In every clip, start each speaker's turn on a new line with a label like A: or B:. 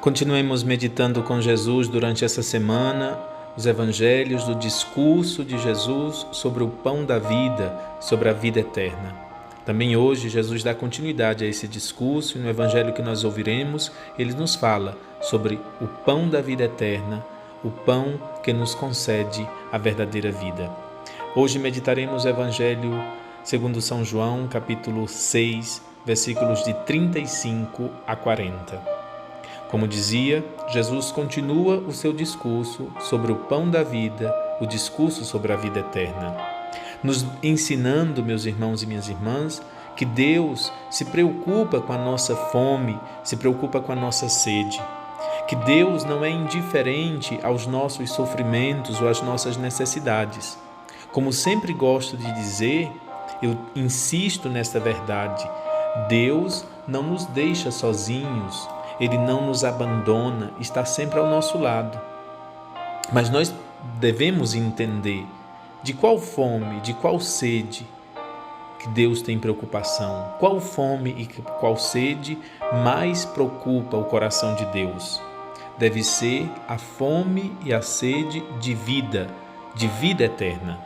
A: Continuemos meditando com Jesus durante essa semana os evangelhos do discurso de Jesus sobre o pão da vida, sobre a vida eterna. Também hoje Jesus dá continuidade a esse discurso e no evangelho que nós ouviremos, ele nos fala sobre o pão da vida eterna, o pão que nos concede a verdadeira vida. Hoje meditaremos o evangelho segundo São João, capítulo 6, versículos de 35 a 40. Como dizia, Jesus continua o seu discurso sobre o pão da vida, o discurso sobre a vida eterna, nos ensinando, meus irmãos e minhas irmãs, que Deus se preocupa com a nossa fome, se preocupa com a nossa sede, que Deus não é indiferente aos nossos sofrimentos ou às nossas necessidades. Como sempre gosto de dizer, eu insisto nesta verdade, Deus não nos deixa sozinhos, Ele não nos abandona, está sempre ao nosso lado. Mas nós devemos entender de qual fome, de qual sede que Deus tem preocupação. Qual fome e qual sede mais preocupa o coração de Deus? Deve ser a fome e a sede de vida eterna.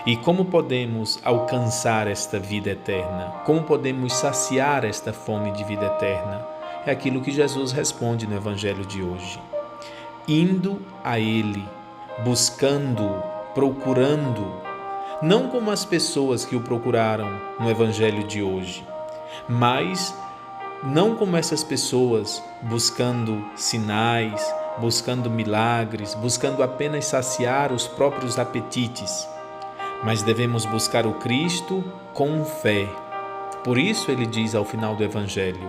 A: E como podemos alcançar esta vida eterna? Como podemos saciar esta fome de vida eterna? É aquilo que Jesus responde no Evangelho de hoje. Indo a Ele, buscando, procurando, não como as pessoas que o procuraram no Evangelho de hoje, mas não como essas pessoas buscando sinais, buscando milagres, buscando apenas saciar os próprios apetites, mas devemos buscar o Cristo com fé. Por isso ele diz ao final do Evangelho: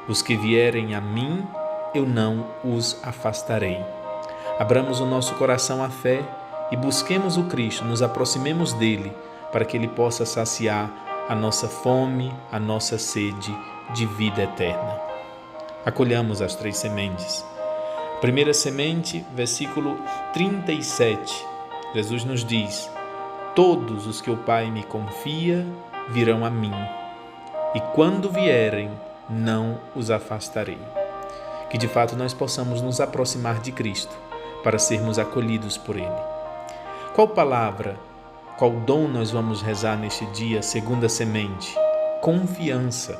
A: os que vierem a mim, eu não os afastarei. Abramos o nosso coração à fé e busquemos o Cristo, nos aproximemos dele, para que ele possa saciar a nossa fome, a nossa sede de vida eterna. Acolhamos as 3 sementes. Primeira semente, versículo 37. Jesus nos diz: todos os que o Pai me confia virão a mim, e quando vierem, não os afastarei. Que de fato nós possamos nos aproximar de Cristo para sermos acolhidos por Ele. Qual palavra, qual dom nós vamos rezar neste dia, segunda semente? Confiança.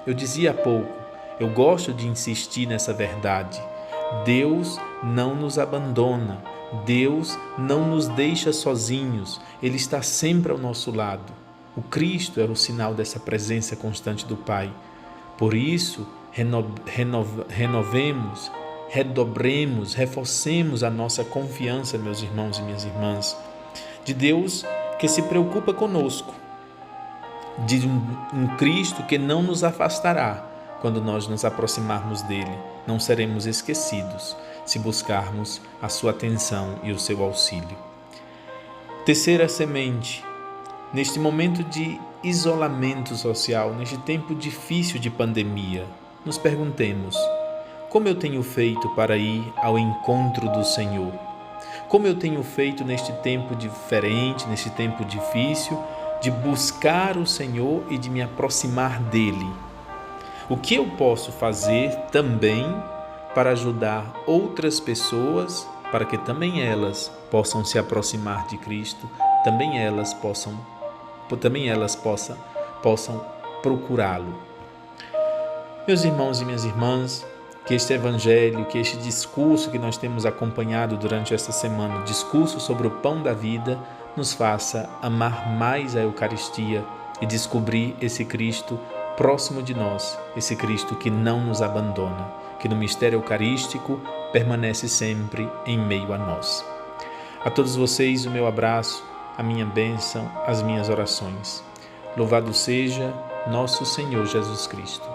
A: Eu dizia há pouco, eu gosto de insistir nessa verdade. Deus não nos abandona, Deus não nos deixa sozinhos, Ele está sempre ao nosso lado. O Cristo é o sinal dessa presença constante do Pai. Por isso, renovemos, redobremos, reforcemos a nossa confiança, meus irmãos e minhas irmãs, de Deus que se preocupa conosco, de um Cristo que não nos afastará quando nós nos aproximarmos dele. Não seremos esquecidos se buscarmos a sua atenção e o seu auxílio. Terceira semente. Neste momento de isolamento social, neste tempo difícil de pandemia, nos perguntemos: como eu tenho feito para ir ao encontro do Senhor? Como eu tenho feito neste tempo diferente, neste tempo difícil, de buscar o Senhor e de me aproximar dele? O que eu posso fazer também para ajudar outras pessoas, para que também elas possam se aproximar de Cristo, também elas possam procurá-lo. Meus irmãos e minhas irmãs, que este evangelho, que este discurso que nós temos acompanhado durante esta semana, o discurso sobre o pão da vida, nos faça amar mais a Eucaristia e descobrir esse Cristo próximo de nós, esse Cristo que não nos abandona, que no mistério eucarístico permanece sempre em meio a nós. A todos vocês o meu abraço, a minha bênção, as minhas orações. Louvado seja nosso Senhor Jesus Cristo.